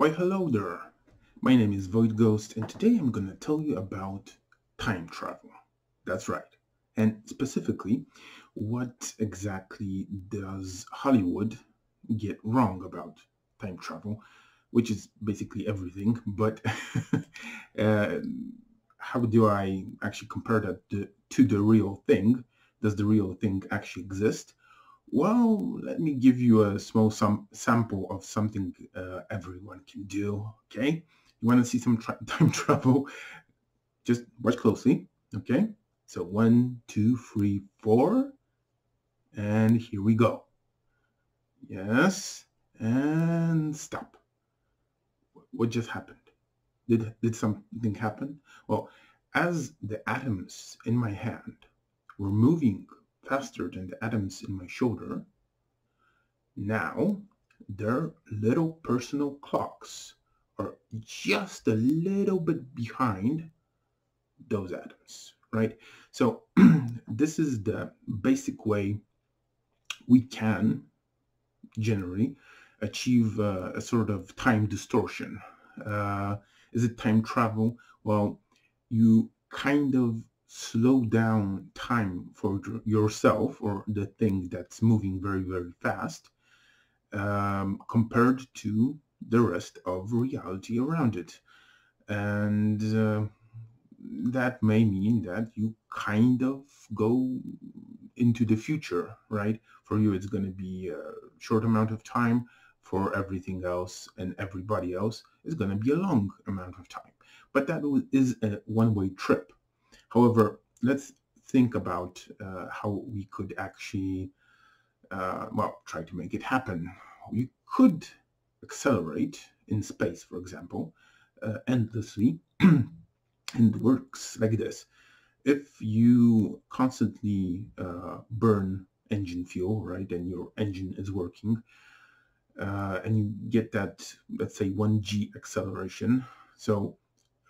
Why, hello there. My name is Void Ghost, and today I'm going to tell you about time travel. That's right. And specifically, what exactly does Hollywood get wrong about time travel, which is basically everything. But uh, how do I actually compare that to the real thing? Does the real thing actually exist? Well, let me give you a small sample of something everyone can do. Okay, you want to see some time travel? Just watch closely. Okay, so one, two, three, four, and here we go. Yes, and stop. What just happened? Did something happen? Well, as the atoms in my hand were moving faster than the atoms in my shoulder, now, their little personal clocks are just a little bit behind those atoms, right? So, this is the basic way we can generally achieve a sort of time distortion. Uh, is it time travel? Well, you kind of slow down time for yourself or the thing that's moving very, very fast compared to the rest of reality around it. And that may mean that you kind of go into the future, right? For you, it's going to be a short amount of time. For everything else and everybody else, it's going to be a long amount of time. But that is a one-way trip. However, let's think about how we could actually try to make it happen. You could accelerate in space, for example, endlessly, and it works like this. If you constantly burn engine fuel, right, and your engine is working, and you get that, let's say, 1g acceleration, so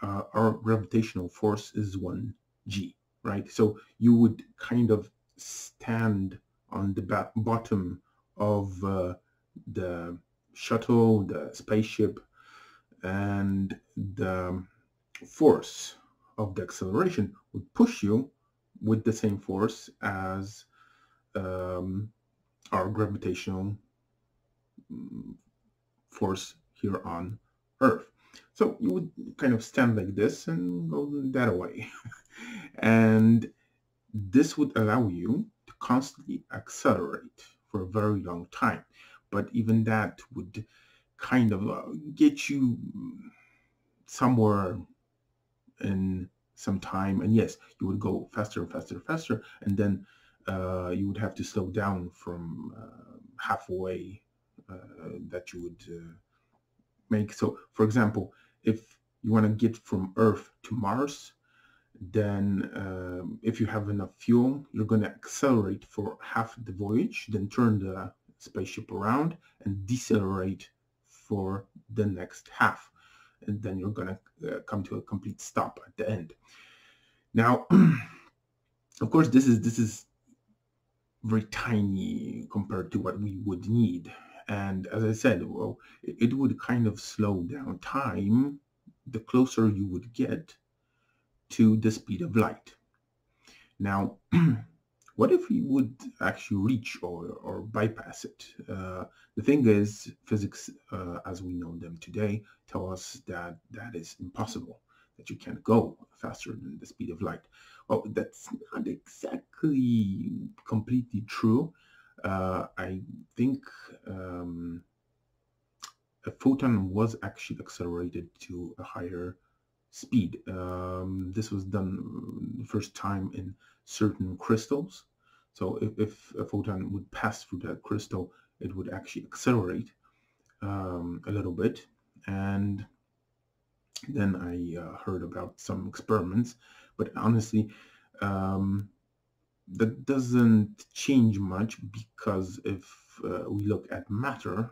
our gravitational force is 1g, right? So you would kind of stand on the bottom of the shuttle, the spaceship, and the force of the acceleration would push you with the same force as um, our gravitational force here on Earth. So you would kind of stand like this and go that way. And this would allow you to constantly accelerate for a very long time. But even that would kind of get you somewhere in some time. And yes, you would go faster and faster and faster. And then you would have to slow down from halfway that you would make. So, for example, if you want to get from Earth to Mars, then if you have enough fuel, you're going to accelerate for half the voyage, then turn the spaceship around and decelerate for the next half. And then you're going to come to a complete stop at the end. Now, of course, this is very tiny compared to what we would need. And as I said, well, it would kind of slow down time the closer you would get to the speed of light. Now, what if we would actually reach or bypass it? The thing is, physics, as we know them today, tell us that that is impossible, that you can't go faster than the speed of light. Well, that's not exactly completely true. I think a photon was actually accelerated to a higher speed. This was done the first time in certain crystals. So if a photon would pass through that crystal, it would actually accelerate a little bit. And then I heard about some experiments, but honestly, um, that doesn't change much because if we look at matter,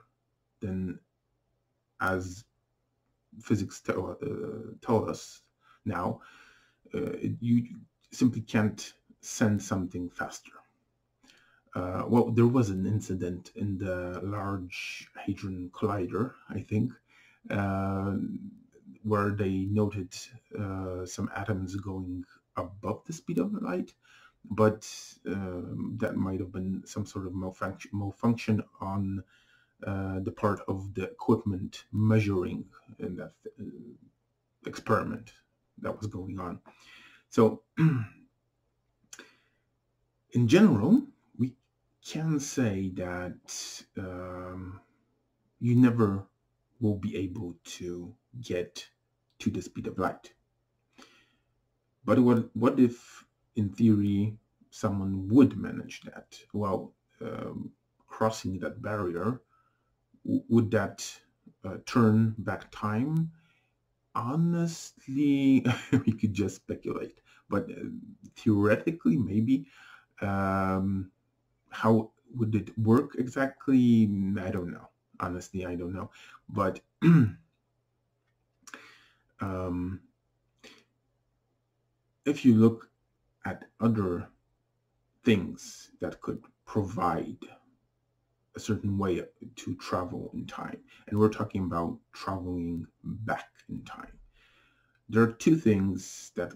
then as physics tell us now, you simply can't send something faster. There was an incident in the Large Hadron Collider, I think, uh, where they noted some atoms going above the speed of light, but that might have been some sort of malfunction on the part of the equipment measuring in that experiment that was going on. So, in general, we can say that you never will be able to get to the speed of light. But what if, in theory, someone would manage that? Well, crossing that barrier, would that turn back time? Honestly, we could just speculate. But theoretically, maybe. Um, how would it work exactly? I don't know. Honestly, I don't know. But um, if you look at other things that could provide a certain way to travel in time, and we're talking about traveling back in time, there are two things that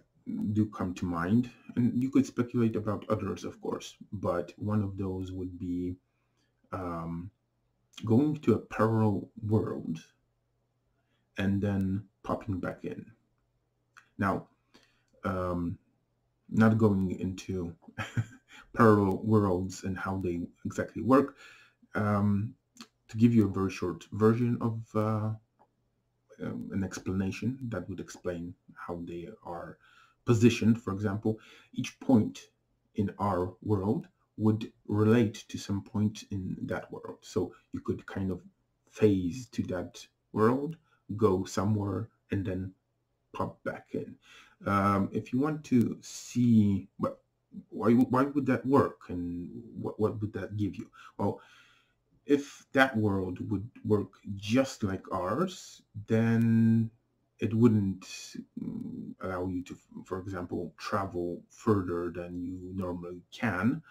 do come to mind, and you could speculate about others, of course, but one of those would be um, going to a parallel world and then popping back in. Now, um, not going into parallel worlds and how they exactly work. To give you a very short version of an explanation that would explain how they are positioned, for example, each point in our world would relate to some point in that world. So you could kind of phase to that world, go somewhere, and then pop back in. If you want to see why would that work and what would that give you? Well, if that world would work just like ours, then it wouldn't allow you to, for example, travel further than you normally can,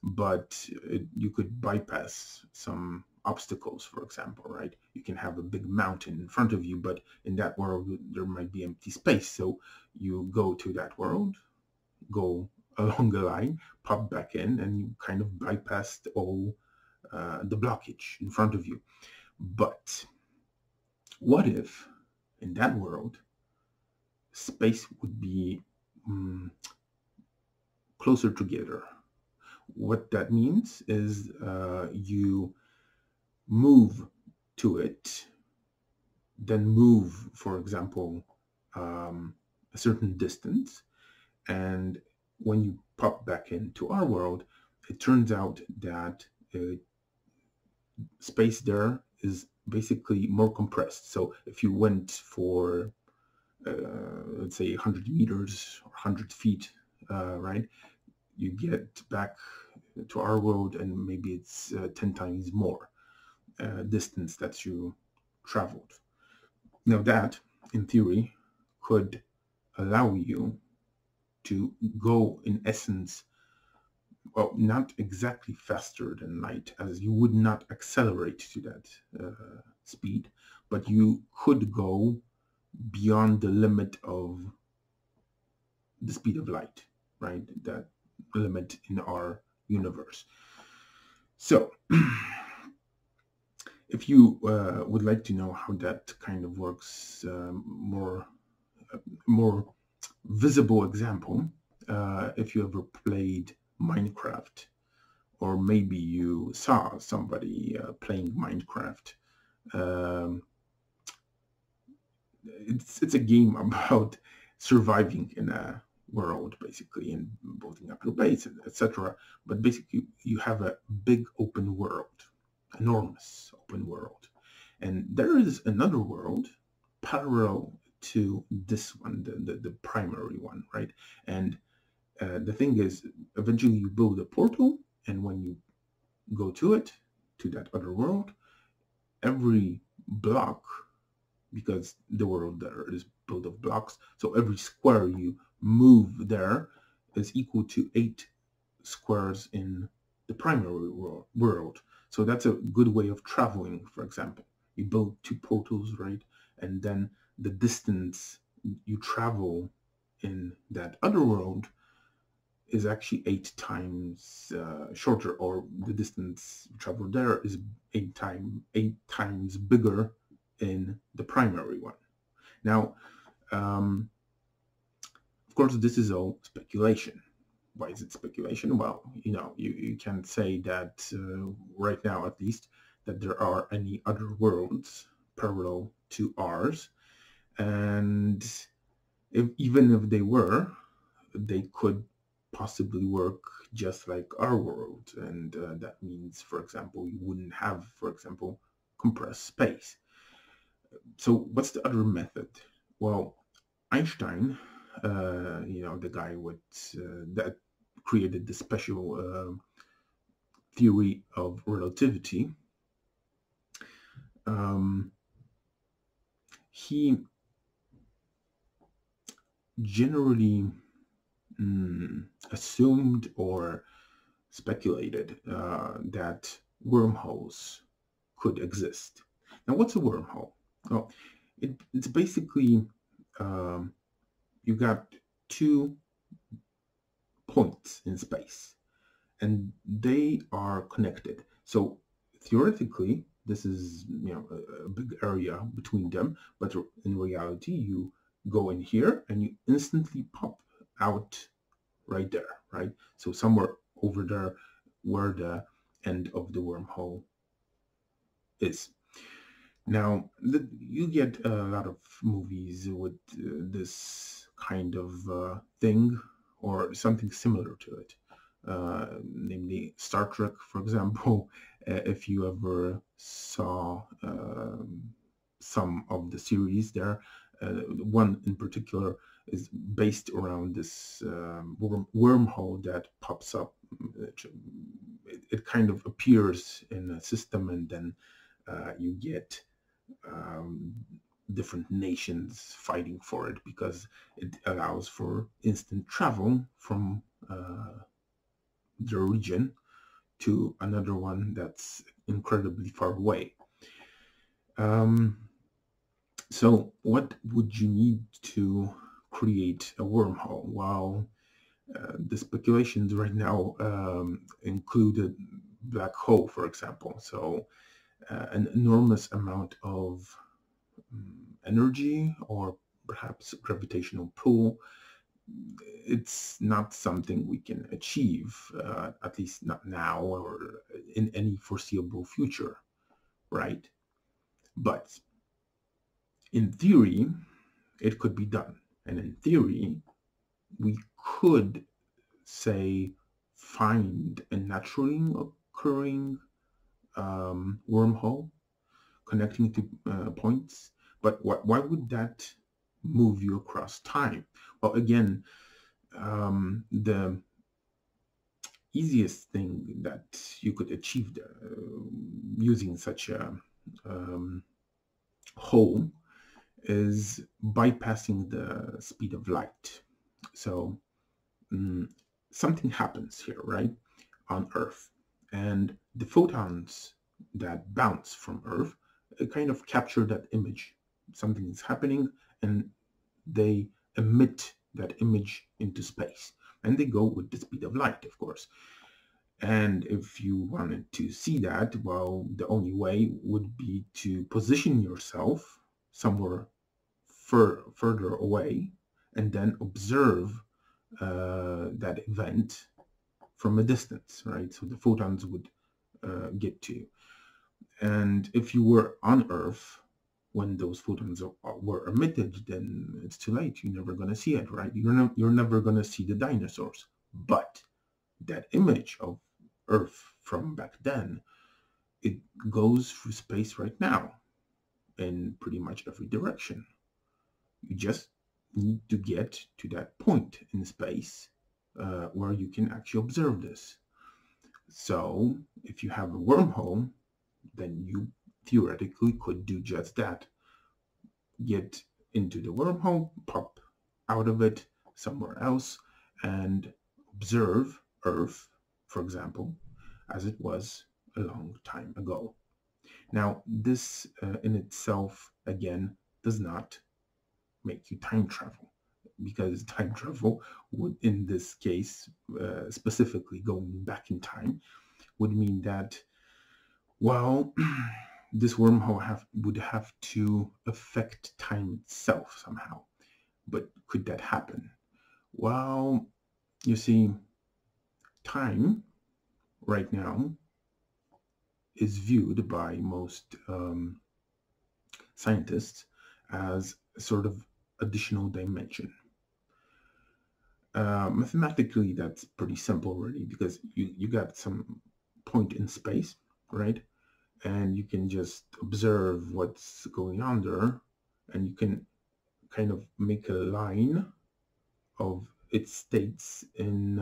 but you could bypass some obstacles, for example, right? You can have a big mountain in front of you, but in that world, there might be empty space. So you go to that world, go along the line, pop back in, and you kind of bypassed all the blockage in front of you. But what if in that world, space would be mm, closer together? What that means is you move to it, then move, for example, a certain distance. And when you pop back into our world, it turns out that space there is basically more compressed. So if you went for, let's say, 100 meters or 100 feet, right, you get back to our world and maybe it's 10 times more distance that you traveled. Now, that, in theory, could allow you to go, in essence, well, not exactly faster than light, as you would not accelerate to that speed, but you could go beyond the limit of the speed of light, right? That limit in our universe. So, if you would like to know how that kind of works, more visible example, if you ever played Minecraft, or maybe you saw somebody playing Minecraft. Um, it's a game about surviving in a world, basically, and building up your base, etc. But basically, you have a big open world, enormous open world, and there is another world parallel to this one, the primary one, right? And the thing is, eventually you build a portal, and when you go to it, to that other world, every block, because the world there is built of blocks, so every square you move there is equal to 8 squares in the primary world. So that's a good way of traveling, for example. you build two portals, right? And then the distance you travel in that other world is actually 8 times shorter, or the distance traveled there is 8 times bigger in the primary one. Now, of course, this is all speculation. Why is it speculation? Well, you can say that right now, at least, that there are any other worlds parallel to ours, and even if they were, they could possibly work just like our world, and that means, for example, you wouldn't have, for example, compressed space. So what's the other method? Well, Einstein, the guy with that created the special theory of relativity, he generally assumed or speculated that wormholes could exist. Now, what's a wormhole? Well, it's basically you got 2 points in space, and they are connected. So theoretically, this is a big area between them, but in reality, you go in here and you instantly pop out right there, right? So somewhere over there where the end of the wormhole is. Now, you get a lot of movies with this kind of thing, or something similar to it, namely Star Trek, for example. If you ever saw some of the series there, one in particular is based around this wormhole that pops up. It kind of appears in a system, and then you get different nations fighting for it, because it allows for instant travel from the region to another one that's incredibly far away. So what would you need to create a wormhole? Well, the speculations right now include a black hole, for example. So an enormous amount of energy, or perhaps gravitational pull. It's not something we can achieve, at least not now or in any foreseeable future, right? But in theory, it could be done. And in theory, we could, say, find a naturally occurring wormhole connecting to points. But why would that move you across time? Well, again, the easiest thing that you could achieve using such a hole is bypassing the speed of light. So something happens here, right, on Earth, and the photons that bounce from Earth kind of capture that image. Something is happening, and they emit that image into space, and they go with the speed of light, of course. And if you wanted to see that, well, the only way would be to position yourself somewhere further away, and then observe that event from a distance, right? So the photons would get to you. And if you were on Earth when those photons were emitted, then it's too late. You're never going to see it, right? You're never going to see the dinosaurs. But that image of Earth from back then, it goes through space right now in pretty much every direction. You just need to get to that point in space where you can actually observe this. So if you have a wormhole, then you theoretically could do just that. Get into the wormhole, pop out of it somewhere else, and observe Earth, for example, as it was a long time ago. Now, this in itself, again, does not make you time travel, because time travel would, in this case, specifically going back in time, would mean that, well, this wormhole would have to affect time itself somehow. But could that happen? Well, you see, time right now is viewed by most scientists as a sort of additional dimension. Mathematically, that's pretty simple, really, because you got some point in space, right? And you can just observe what's going on there, and you can kind of make a line of its states in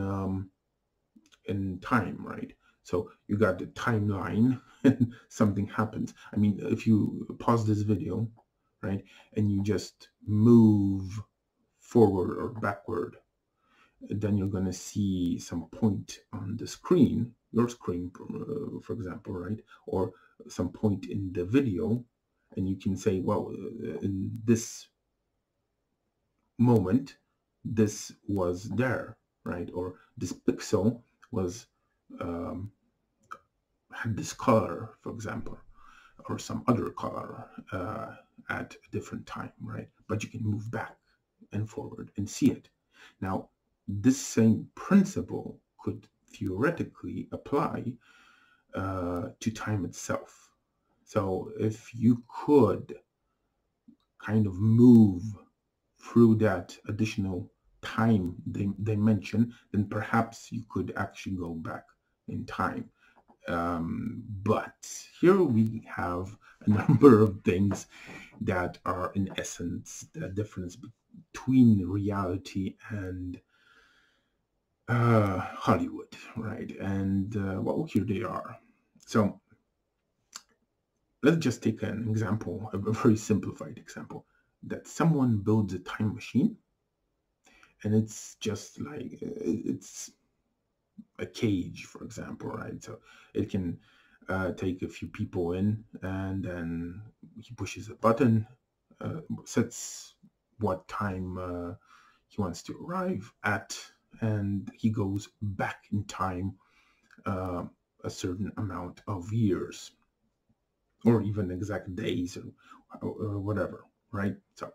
time, right? So you got the timeline, and something happens. I mean, if you pause this video, right, and you just move forward or backward, then you're going to see some point on the screen, your screen, for example, right? Or some point in the video, and you can say, well, in this moment, this was there, right? Or this pixel was um, had this color, for example, or some other color at a different time, right? But you can move back and forward and see it. Now, this same principle could theoretically apply to time itself. So if you could kind of move through that additional time dimension, then perhaps you could actually go back in time. But here we have a number of things that are, in essence, the difference between reality and Hollywood, right? And well, here they are. So let's just take an example, a very simplified example, that someone builds a time machine, and it's just like it's a cage, for example, right? So it can take a few people in, and then he pushes a button, sets what time he wants to arrive at, and he goes back in time a certain amount of years, or even exact days, or whatever, right? So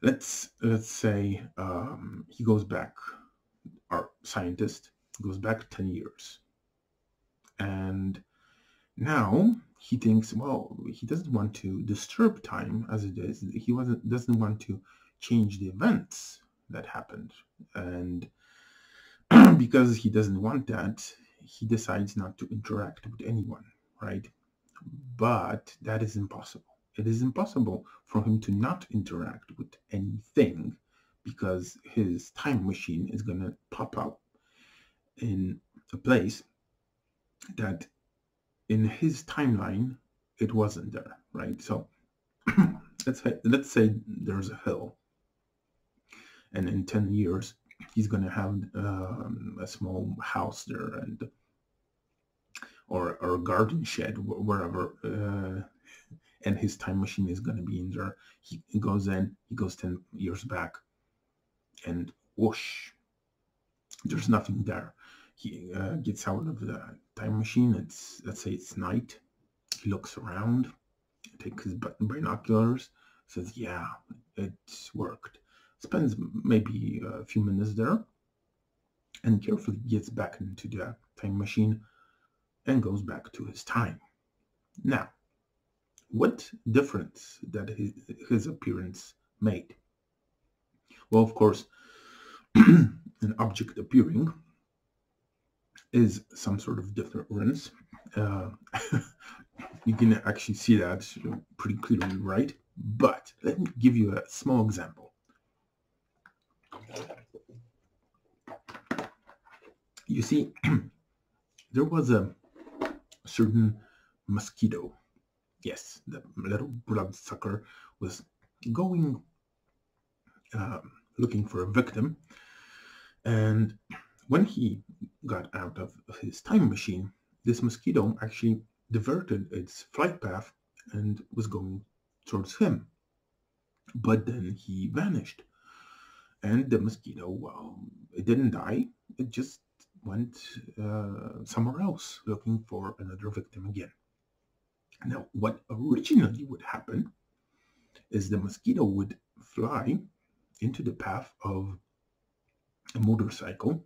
let's say he goes back, our scientist goes back 10 years, and now he thinks, well, he doesn't want to disturb time as it is. He doesn't want to change the events that happened, and because he doesn't want that, he decides not to interact with anyone, right? But that is impossible. It is impossible for him to not interact with anything, because his time machine is going to pop up in a place that in his timeline it wasn't there, right? So let's say there's a hill, and in 10 years he's going to have a small house there, and or a garden shed, wherever, and his time machine is going to be in there. He goes 10 years back, and whoosh, there's nothing there. He gets out of the time machine. Let's say it's night. He looks around, takes his binoculars, says, yeah, it's worked. Spends maybe a few minutes there, and carefully gets back into the time machine and goes back to his time. Now, what difference that his appearance made? Well, of course, an object appearing is some sort of difference. You can actually see that pretty clearly, right? But let me give you a small example. You see, there was a certain mosquito. Yes, the little bloodsucker was going looking for a victim, and when he got out of his time machine, this mosquito actually diverted its flight path and was going towards him. But then he vanished. And the mosquito, well, it didn't die. It just went somewhere else looking for another victim again. Now, what originally would happen is the mosquito would fly into the path of a motorcycle,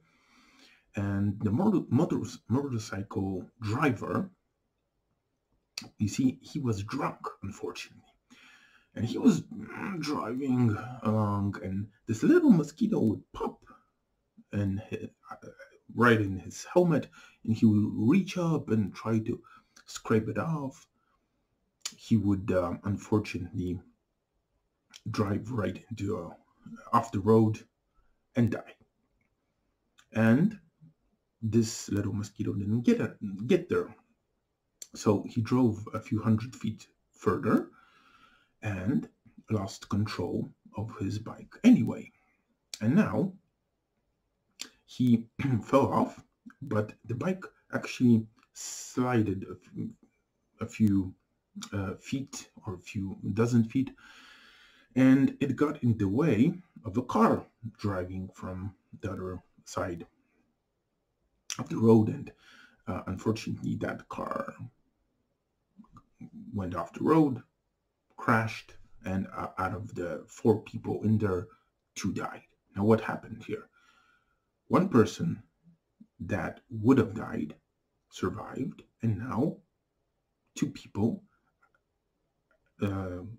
and the motorcycle driver, you see, he was drunk, unfortunately. And he was driving along, and this little mosquito would pop and right in his helmet, and he would reach up and try to scrape it off. He would unfortunately drive right into off the road and die. And this little mosquito didn't get there, so he drove a few hundred feet further and lost control of his bike anyway. And now he fell off, but the bike actually slided a few feet or a few dozen feet, and it got in the way of a car driving from the other side of the road. And unfortunately, that car went off the road, crashed, and out of the 4 people in there, 2 died. Now, what happened here? One person that would have died survived, and now 2 people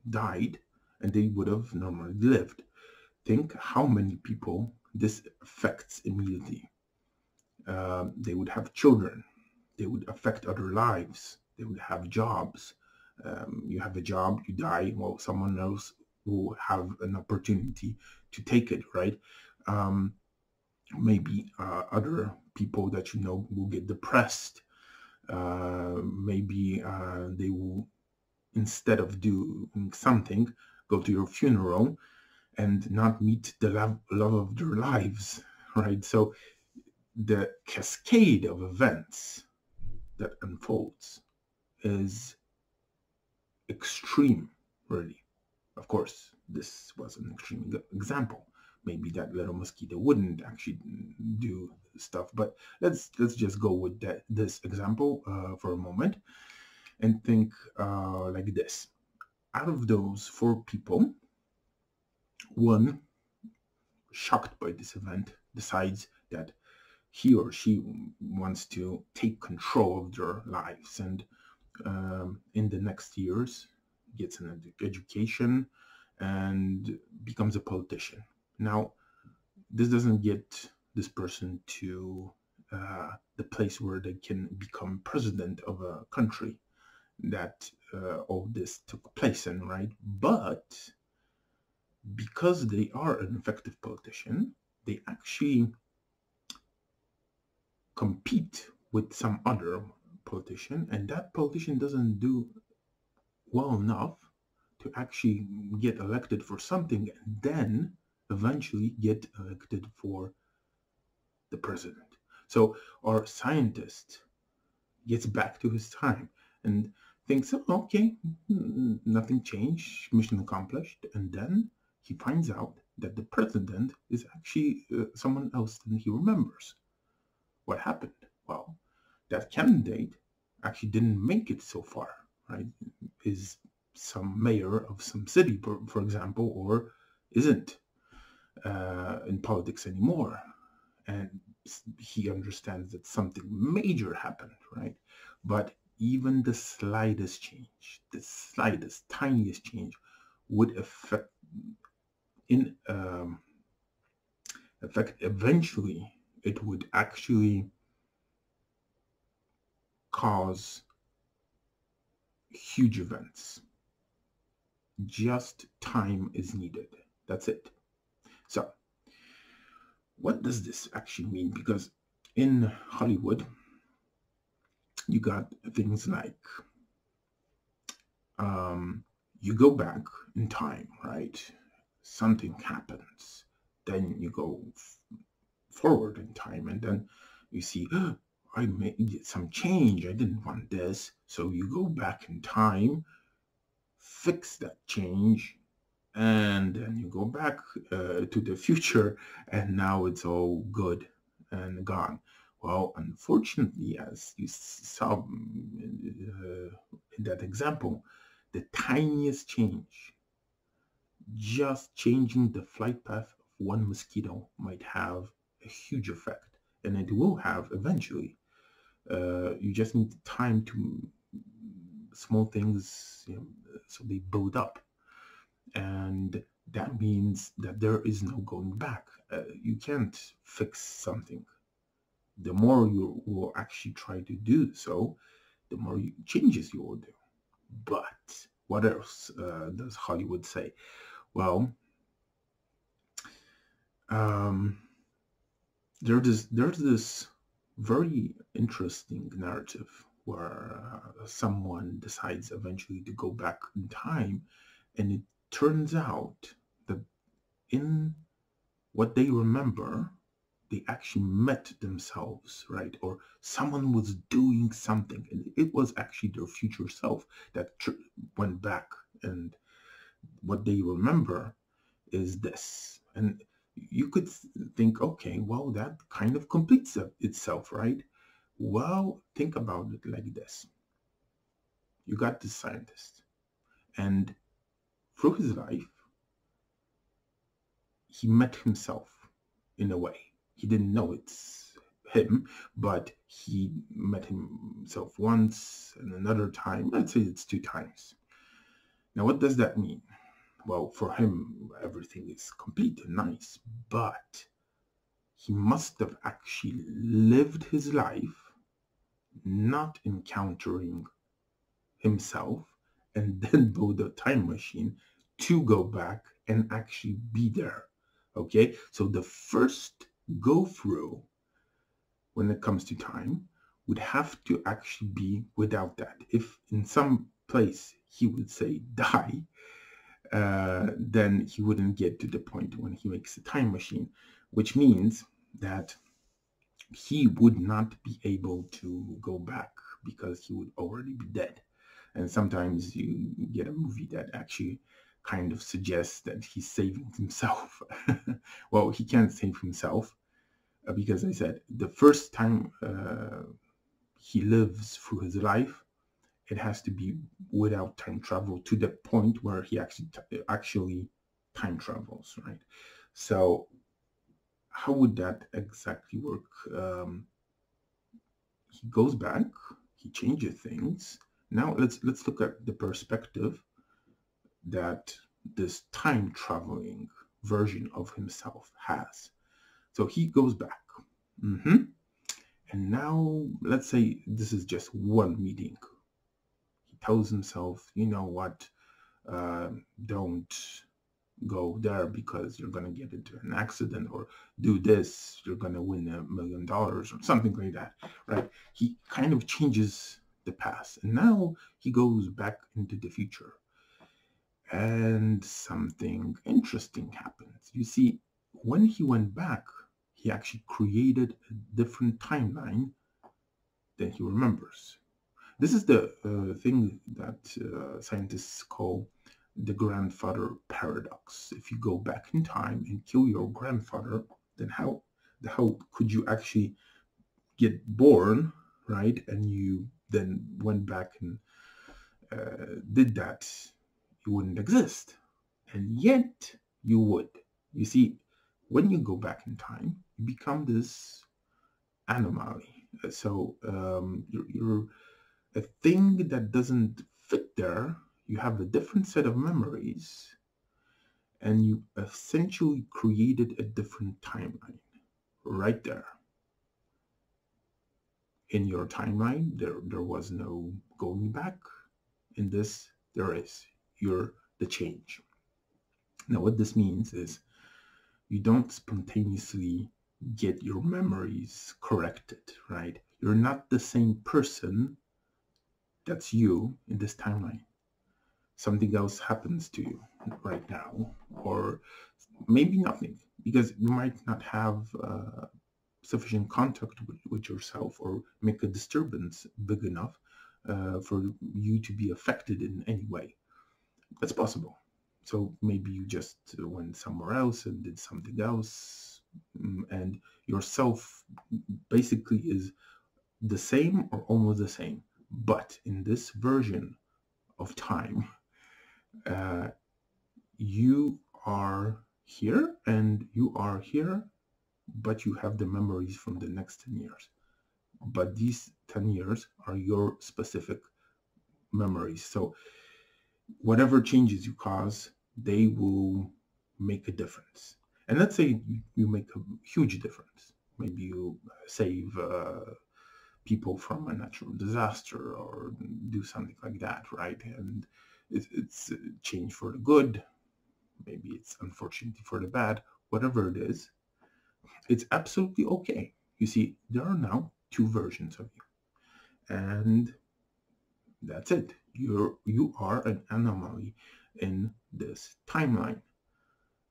died, and they would have normally lived. Think how many people this affects immediately. They would have children. They would affect other lives. They would have jobs. You have a job, you die, well, someone else will have an opportunity to take it, right? Maybe other people that you know will get depressed. Maybe they will, instead of doing something, go to your funeral and not meet the love of their lives, right? So the cascade of events that unfolds is extreme, really. Of course, this was an extreme example. Maybe that little mosquito wouldn't actually do stuff, but let's just go with this example for a moment and think like this. Out of those 4 people, one, shocked by this event, decides that he or she wants to take control of their lives, and in the next years gets an education and becomes a politician. Now, this doesn't get this person to the place where they can become president of a country that all this took place in, right? But because they are an effective politician, they actually compete with some other politician, and that politician doesn't do well enough to actually get elected for something and then eventually get elected for the president. So our scientist gets back to his time and thinks, oh, okay, nothing changed, mission accomplished. And then he finds out that the president is actually someone else than he remembers. What happened? Well, that candidate actually didn't make it so far, right? Is some mayor of some city, for example, or isn't in politics anymore. And he understands that something major happened, right? But even the slightest change, the slightest, tiniest change would affect eventually it would actually cause huge events. Just time is needed. That's it. So, what does this actually mean? Because in Hollywood, you got things like you go back in time, right? Something happens. Then you go forward in time, and then you see, I made some change. I didn't want this. So you go back in time, fix that change, and then you go back to the future, and now it's all good and gone. Well, unfortunately, as you saw in that example, the tiniest change, just changing the flight path of one mosquito, might have a huge effect, and it will have eventually. You just need time to small things, so they build up, and that means that there is no going back. You can't fix something. The more you will actually try to do so, the more changes you will do. But what else does Hollywood say? Well, um, there's this very interesting narrative where someone decides eventually to go back in time, and it turns out that in what they remember, they actually met themselves, right? Or someone was doing something, and it was actually their future self that went back. And what they remember is this. And you could think, okay, well, that kind of completes itself, right? Well, think about it like this. You got this scientist, and through his life, he met himself in a way. He didn't know it's him, but he met himself once and another time. Let's say it's 2 times. Now, what does that mean? Well, for him, everything is complete and nice, but he must have actually lived his life not encountering himself and then build a time machine to go back and actually be there. Okay, so the first go through when it comes to time would have to actually be without that. If in some place he would say die, then he wouldn't get to the point when he makes a time machine, which means that he would not be able to go back because he would already be dead. And sometimes you get a movie that actually kind of suggests that he's saving himself. Well, he can't save himself because I said the first time he lives through his life, it has to be without time travel to the point where he actually time travels, right? So how would that exactly work? He goes back, he changes things. Now let's look at the perspective that this time traveling version of himself has. So he goes back. Mm-hmm. And now let's say this is just one meeting. He tells himself, you know what, don't go there because you're going to get into an accident, or do this, you're going to win $1 million or something like that, right? He kind of changes the past, and now he goes back into the future, and something interesting happens. You see, when he went back, he actually created a different timeline than he remembers. This is the thing that scientists call the grandfather paradox. If you go back in time and kill your grandfather, then how the hell could you actually get born, right? And you then went back and did that, you wouldn't exist. And yet you would. You see, when you go back in time, you become this anomaly. So you're a thing that doesn't fit there. You have a different set of memories, and you essentially created a different timeline right there. In your timeline, there was no going back. In this, there is. You're the change. Now, what this means is you don't spontaneously get your memories corrected, right? You're not the same person that's you in this timeline. Something else happens to you right now, or maybe nothing, because you might not have sufficient contact with yourself or make a disturbance big enough for you to be affected in any way. That's possible. So maybe you just went somewhere else and did something else, and yourself basically is the same or almost the same. But in this version of time, uh, you are here and you are here, but you have the memories from the next 10 years. But these 10 years are your specific memories. So whatever changes you cause, they will make a difference. And let's say you make a huge difference. Maybe you save people from a natural disaster or do something like that, right? And it's a change for the good. Maybe it's unfortunately for the bad. Whatever it is, it's absolutely okay. You see, there are now two versions of you, and that's it. You are an anomaly in this timeline.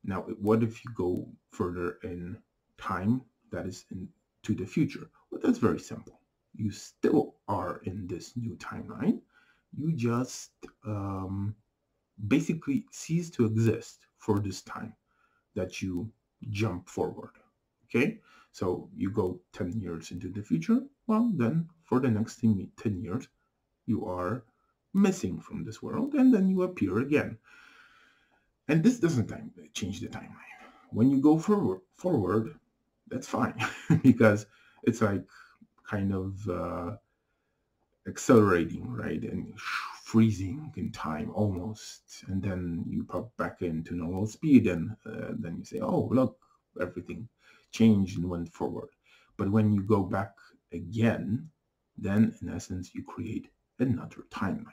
Now, what if you go further in time, that is into the future? Well, that's very simple. You still are in this new timeline. You just basically cease to exist for this time that you jump forward. Okay, so you go 10 years into the future. Well, then for the next 10 years, you are missing from this world, and then you appear again. And this doesn't change the timeline. When you go forward, that's fine because it's like kind of accelerating, right? And freezing in time almost. And then you pop back into normal speed, and then you say, oh, look, everything changed and went forward. But when you go back again, then in essence, you create another timeline.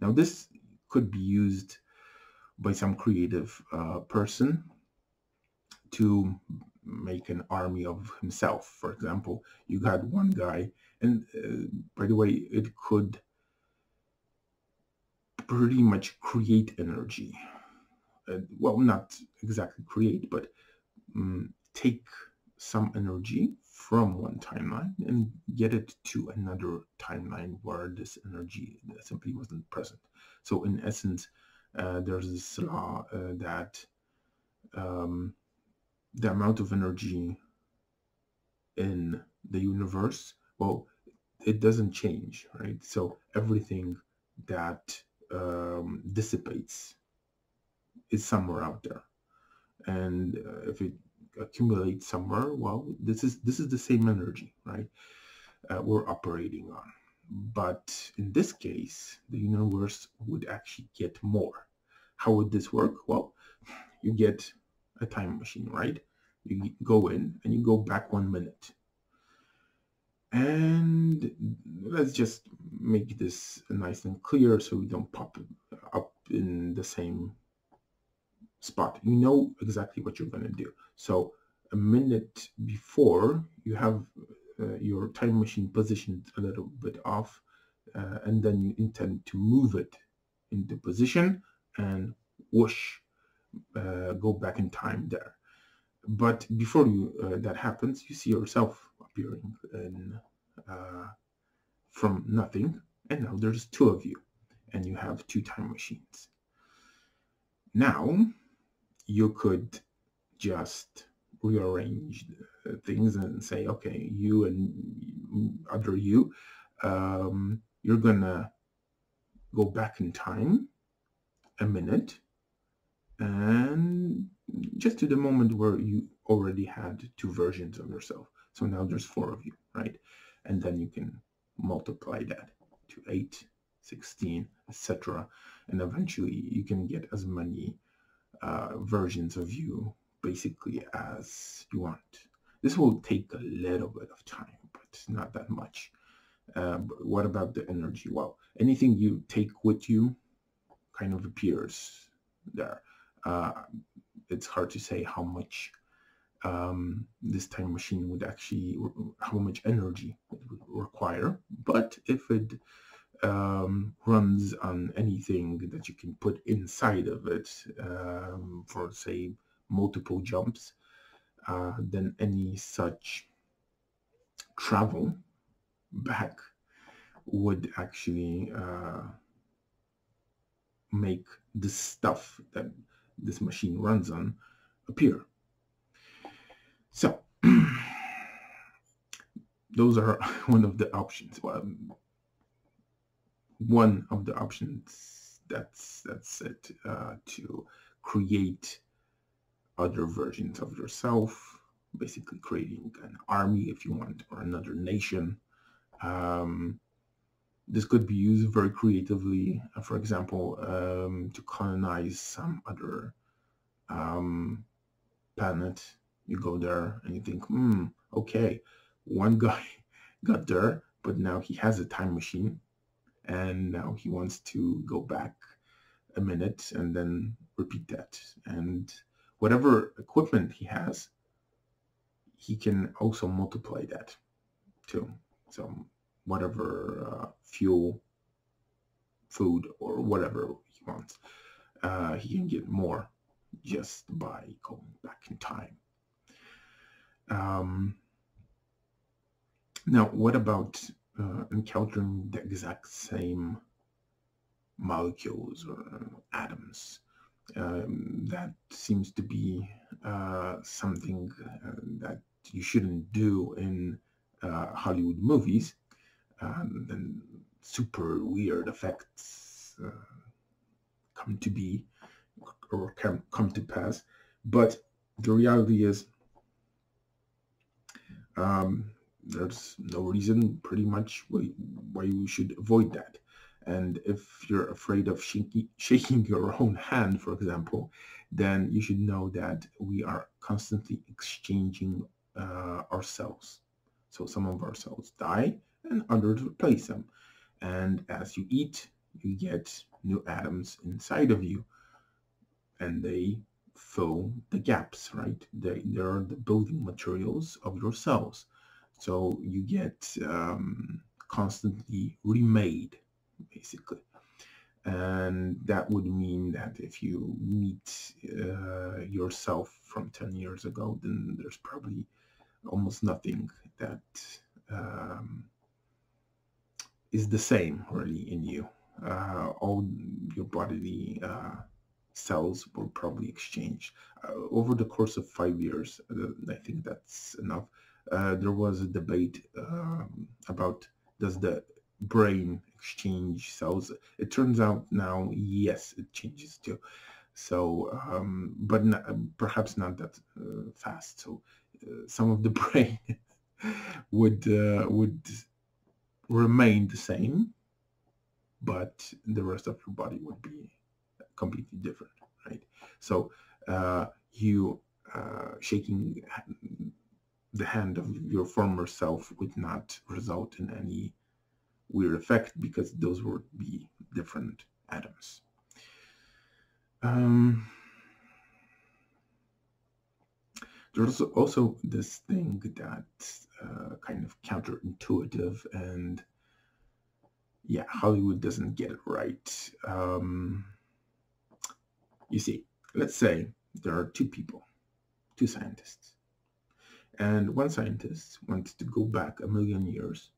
Now, this could be used by some creative person to make an army of himself. For example, you got one guy, and by the way, it could pretty much create energy. Well, not exactly create, but take some energy from one timeline and get it to another timeline where this energy simply wasn't present. So in essence, there's this law that the amount of energy in the universe, well, it doesn't change, right? So everything that dissipates is somewhere out there, and if it accumulates somewhere, well, this is the same energy, right? We're operating on. But in this case, the universe would actually get more. How would this work? Well, you get a time machine, right? You go in and you go back 1 minute. And let's just make this nice and clear so we don't pop up in the same spot. You know exactly what you're going to do. So a minute before, you have your time machine positioned a little bit off, and then you intend to move it into position and whoosh, go back in time there. But before that happens, you see yourself appearing in, from nothing, and now there's two of you, and you have two time machines. Now, you could just rearrange things and say, okay, you and other you, you're gonna go back in time a minute, and just to the moment where you already had two versions of yourself. So now there's four of you, right? And then you can multiply that to 8, 16, etc. And eventually you can get as many versions of you basically as you want. This will take a little bit of time, but not that much. But what about the energy? Well, anything you take with you kind of appears there. It's hard to say how much this time machine would actually, how much energy it would require. But if it runs on anything that you can put inside of it, for say multiple jumps, then any such travel back would actually make the stuff that this machine runs on appear. So those are one of the options. Well, one of the options that's it, to create other versions of yourself, basically creating an army if you want, or another nation. Um, this could be used very creatively, for example, to colonize some other um, planet. You go there and you think, okay, one guy got there, but now he has a time machine and now he wants to go back a minute and then repeat that. And whatever equipment he has, he can also multiply that too. So whatever fuel, food, or whatever he wants, he can get more just by going back in time. Um, Now, what about encountering the exact same molecules or atoms? That seems to be something that you shouldn't do in Hollywood movies. And super weird effects come to be or can come to pass. But the reality is, um, there's no reason pretty much why you should avoid that. And if you're afraid of shaking your own hand, for example, then you should know that we are constantly exchanging ourselves. So some of our cells die and others replace them. And as you eat, you get new atoms inside of you and they fill the gaps, right? They are the building materials of your cells. So you get constantly remade, basically. And that would mean that if you meet yourself from 10 years ago, then there's probably almost nothing that um, is the same really in you. All your bodily cells will probably exchange. Over the course of 5 years, I think that's enough. There was a debate about does the brain exchange cells. It turns out now, yes, it changes too. So, but perhaps not that fast. So, some of the brain would remain the same, but the rest of your body would be completely different, right? So you shaking the hand of your former self would not result in any weird effect because those would be different atoms. There's also this thing that's kind of counterintuitive, and yeah, Hollywood doesn't get it right. You see, let's say there are two people, two scientists, and one scientist wants to go back 1,000,000 years,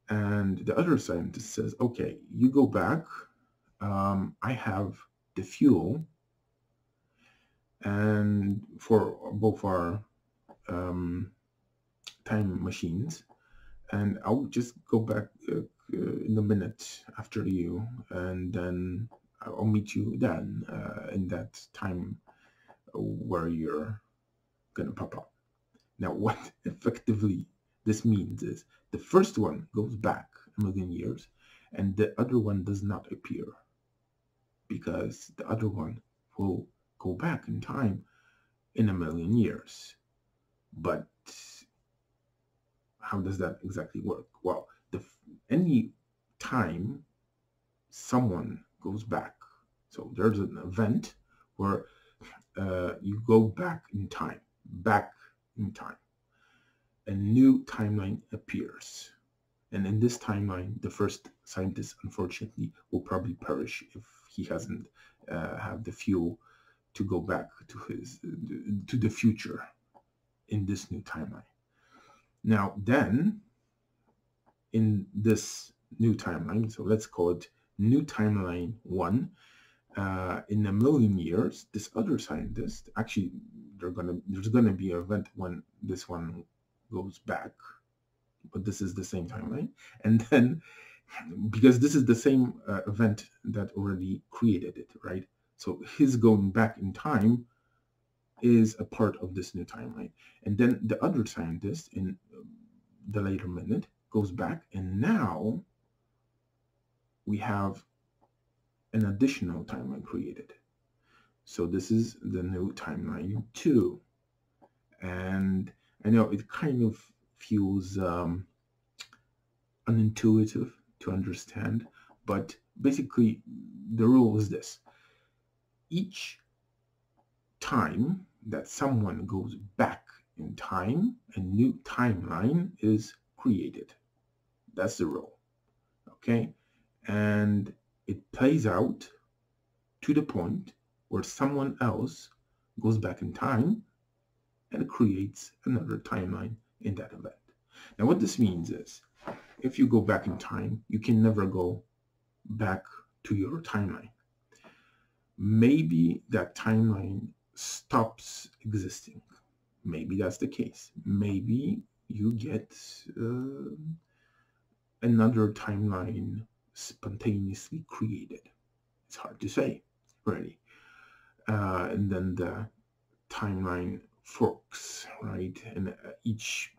and the other scientist says, okay, you go back, I have the fuel, and for both our time machines, and I'll just go back in a minute after you, and then I'll meet you then in that time where you're gonna pop up. Now, what effectively this means is the first one goes back 1,000,000 years, and the other one does not appear because the other one will go back in time in 1,000,000 years. But how does that exactly work? Well, any time someone goes back, so there's an event where you go back in time, a new timeline appears. And in this timeline, the first scientist, unfortunately, will probably perish if he hasn't have the fuel to go back to the future in this new timeline. Now, then, in this new timeline, so let's call it new timeline 1, in a million years, this other scientist, actually, there's gonna be an event when this one goes back, but this is the same timeline. And then, because this is the same event that already created it, right? So his going back in time is a part of this new timeline. And then the other scientist in the later minute goes back, and now we have an additional timeline created. So this is the new timeline 2. And I know it kind of feels unintuitive to understand, but basically the rule is this: each time that someone goes back in time, a new timeline is created. That's the rule. Okay? And it plays out to the point where someone else goes back in time and creates another timeline in that event. Now, what this means is, if you go back in time, you can never go back to your timeline. Maybe that timeline stops existing. Maybe that's the case. Maybe you get another timeline spontaneously created. It's hard to say, really. And then the timeline forks, right? And each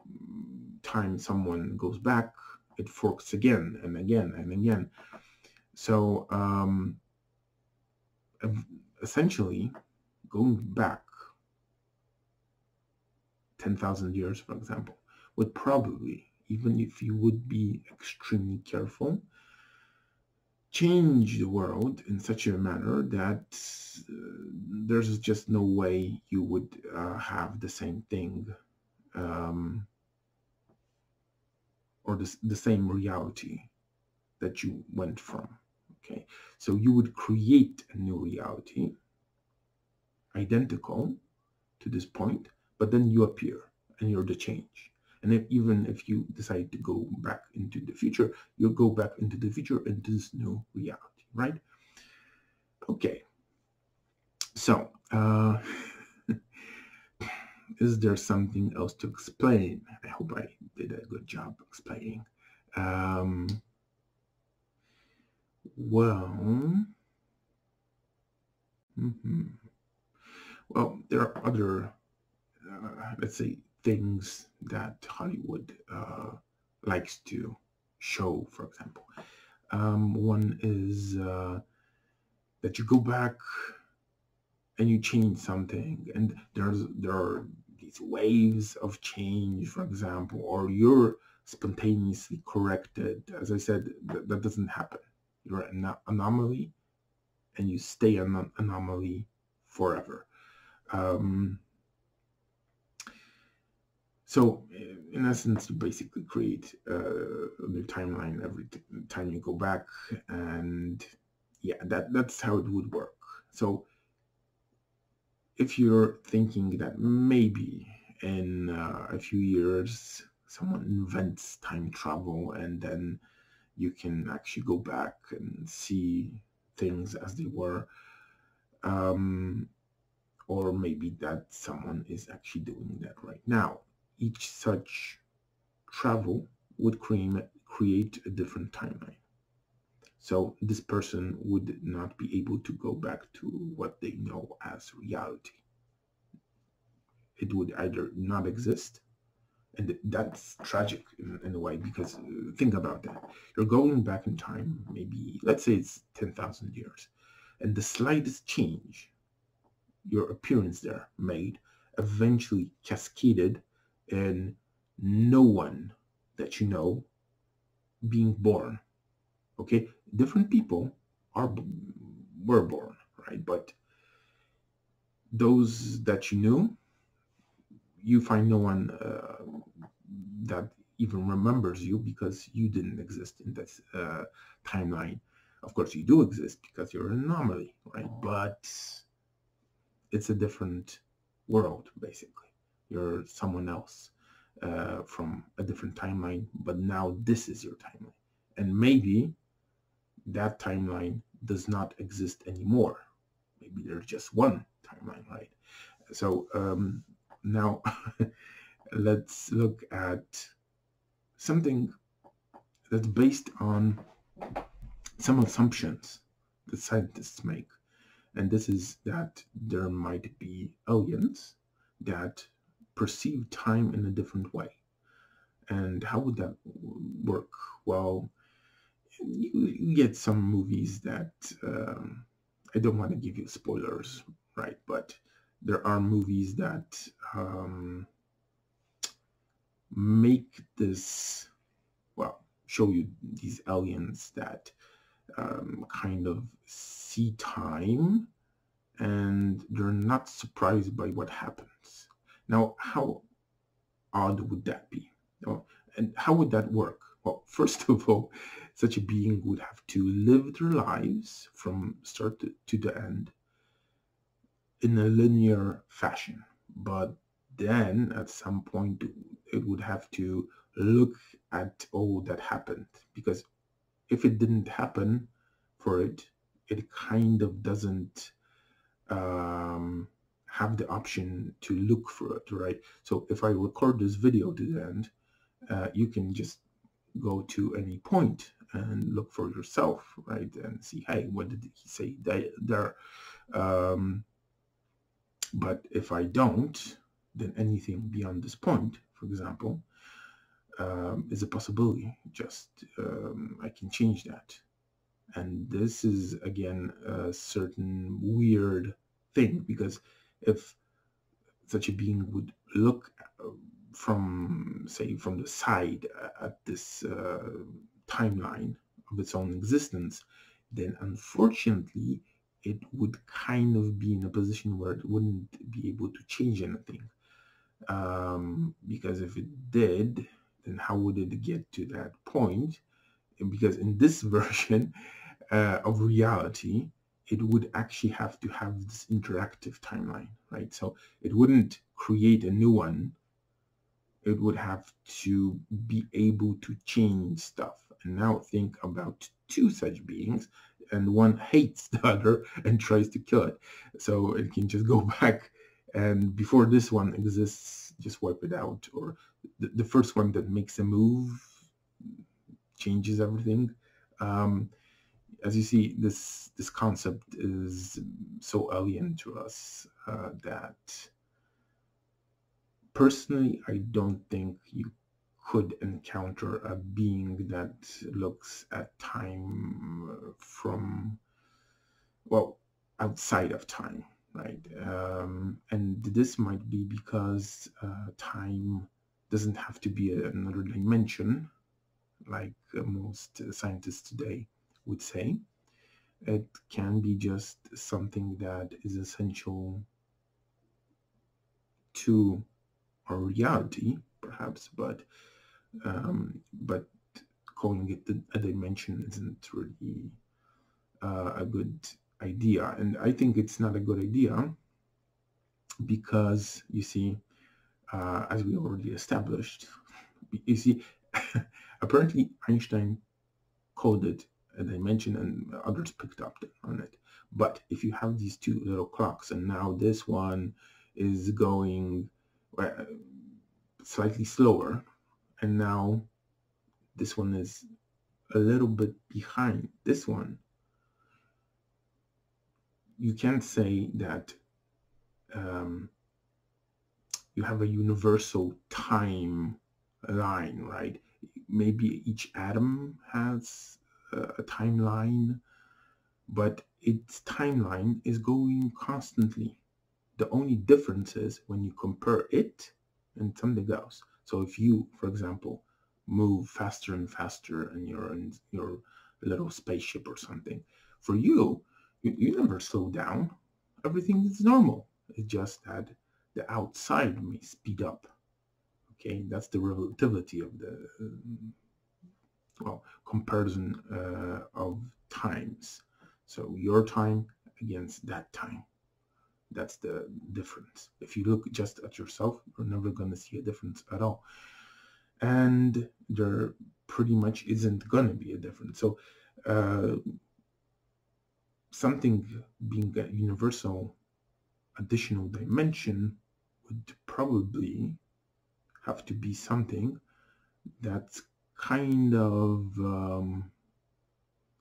time someone goes back, it forks again and again and again. So essentially, going back 10,000 years, for example, would probably, even if you would be extremely careful, change the world in such a manner that there's just no way you would have the same thing or the same reality that you went from. Okay, so you would create a new reality identical to this point, but then you appear and you're the change. And even if you decide to go back into the future, you'll go back into the future into this new reality, right? Okay. So, is there something else to explain? I hope I did a good job explaining. Well, well, there are other, let's say, things that Hollywood likes to show, for example. One is that you go back and you change something, and there are these waves of change, for example, or you're spontaneously corrected. As I said, that doesn't happen. You're an anomaly, and you stay an anomaly forever. So, in essence, you basically create a new timeline every time you go back, and yeah, that's how it would work. So, if you're thinking that maybe in a few years someone invents time travel and then you can actually go back and see things as they were, or maybe that someone is actually doing that right now. Each such travel would create a different timeline. So this person would not be able to go back to what they know as reality. It would either not exist, and that's tragic in a way, because think about that. You're going back in time, maybe, let's say it's 10,000 years, and the slightest change your appearance there made eventually cascaded in no one that you know being born. Okay, different people were born, right? But those that you knew, you find no one that even remembers you, because you didn't exist in this timeline. Of course, you do exist because you're an anomaly, right? But it's a different world, basically. You're someone else. from a different timeline, but now this is your timeline. And maybe that timeline does not exist anymore. Maybe there's just one timeline, right? So now let's look at something that's based on some assumptions that scientists make. And this is that there might be aliens that perceive time in a different way. And how would that work? Well, you get some movies that I don't want to give you spoilers, right? But there are movies that make this, well, show you these aliens that kind of see time and they're not surprised by what happens. Now, how odd would that be? And how would that work? Well, first of all, such a being would have to live their lives from start to the end in a linear fashion. But then at some point, it would have to look at all that happened, because if it didn't happen for it, it kind of doesn't have the option to look for it, right? So if I record this video to the end, you can just go to any point and look for yourself, right? And see, hey, what did he say there? But if I don't, then anything beyond this point, for example, is a possibility. Just I can change that. And this is, again, a certain weird thing, because if such a being would look from, say, from the side at this timeline of its own existence, then unfortunately it would kind of be in a position where it wouldn't be able to change anything. Because if it did, then how would it get to that point? Because in this version of reality, it would actually have to have this interactive timeline, right? So it wouldn't create a new one. It would have to be able to change stuff. And now think about two such beings, and one hates the other and tries to kill it. So it can just go back, and before this one exists, just wipe it out. Or the first one that makes a move changes everything. As you see, this concept is so alien to us that personally, I don't think you could encounter a being that looks at time from, well, outside of time, right? And this might be because time doesn't have to be another dimension, like most scientists today would say. It can be just something that is essential to our reality, perhaps, but calling it a dimension isn't really a good idea. And I think it's not a good idea because, you see, as we already established, you see, apparently Einstein called it a dimension and others picked up on it. But if you have these two little clocks, and now this one is going slightly slower, and now this one is a little bit behind this one, you can't say that you have a universal time line, right? Maybe each atom has a timeline, but its timeline is going constantly. The only difference is when you compare it and something else. So if you, for example, move faster and faster and you're in your little spaceship or something, for you never slow down. Everything is normal. It's just that the outside may speed up. Okay, that's the relativity of the comparison of times. So your time against that time. That's the difference. If you look just at yourself, you're never going to see a difference at all. and there pretty much isn't gonna be a difference. So uh, something being a universal additional dimension would probably have to be something that's kind of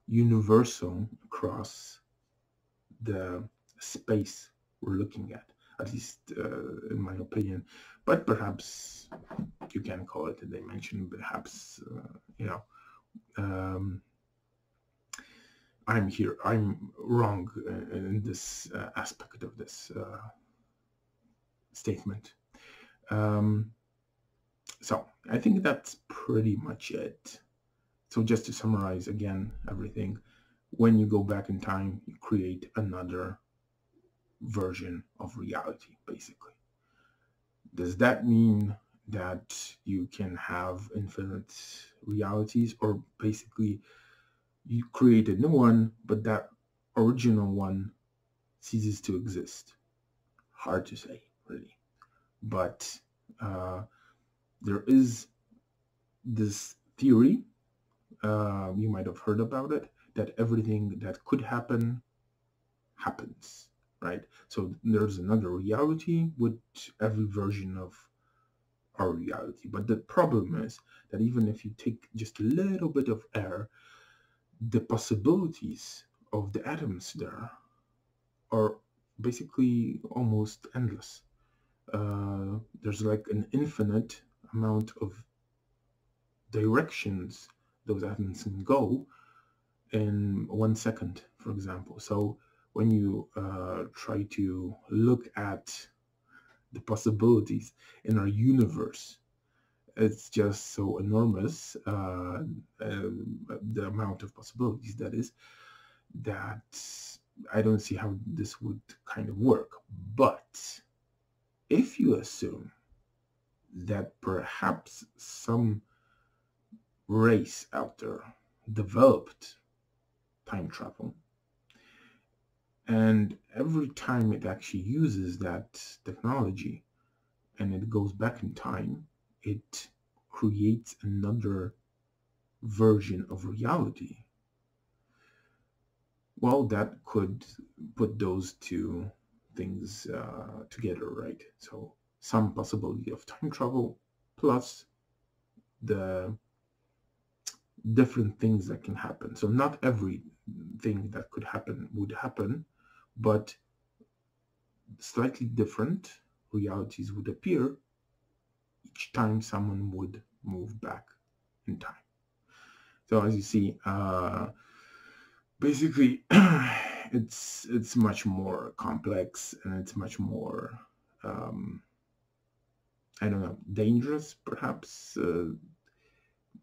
universal across the space we're looking at least in my opinion. But perhaps you can call it a dimension, perhaps, um, I'm wrong in this aspect of this statement. Um, so I think that's pretty much it. So just to summarize again everything, when you go back in time, you create another version of reality, basically. Does that mean that you can have infinite realities, or basically you create a new one, but that original one ceases to exist? Hard to say, really. But uh, there is this theory, you might have heard about it, that everything that could happen happens, right? So there's another reality with every version of our reality. But the problem is that even if you take just a little bit of air, the possibilities of the atoms there are basically almost endless. There's like an infinite amount of directions those atoms can go in 1 second, for example. So when you try to look at the possibilities in our universe, it's just so enormous, the amount of possibilities that is, that I don't see how this would kind of work. But if you assume that perhaps some race out there developed time travel, and every time it actually uses that technology and it goes back in time, it creates another version of reality. Well, that could put those two things together, right? So some possibility of time travel plus the different things that can happen. So not everything that could happen would happen, but slightly different realities would appear each time someone would move back in time. So as you see, basically, it's much more complex, and it's much more, um, I don't know, dangerous, perhaps,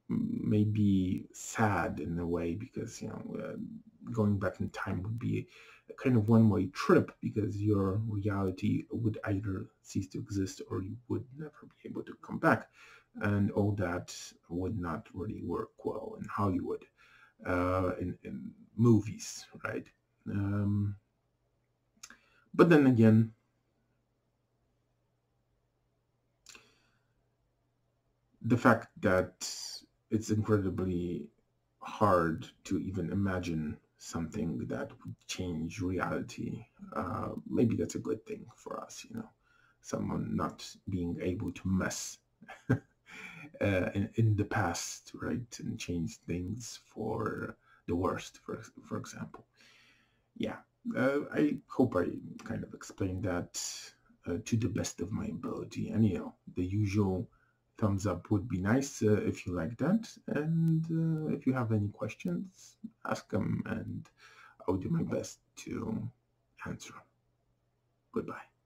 maybe sad in a way, because going back in time would be a kind of one-way trip, because your reality would either cease to exist or you would never be able to come back, and all that would not really work well in Hollywood, in movies, right? Um, but then again, the fact that it's incredibly hard to even imagine something that would change reality, maybe that's a good thing for us, someone not being able to mess in the past, right, and change things for the worst, for example. Yeah, I hope I kind of explained that to the best of my ability. And the usual thumbs up would be nice if you like that. And if you have any questions, ask them, and I'll do my best to answer. Goodbye.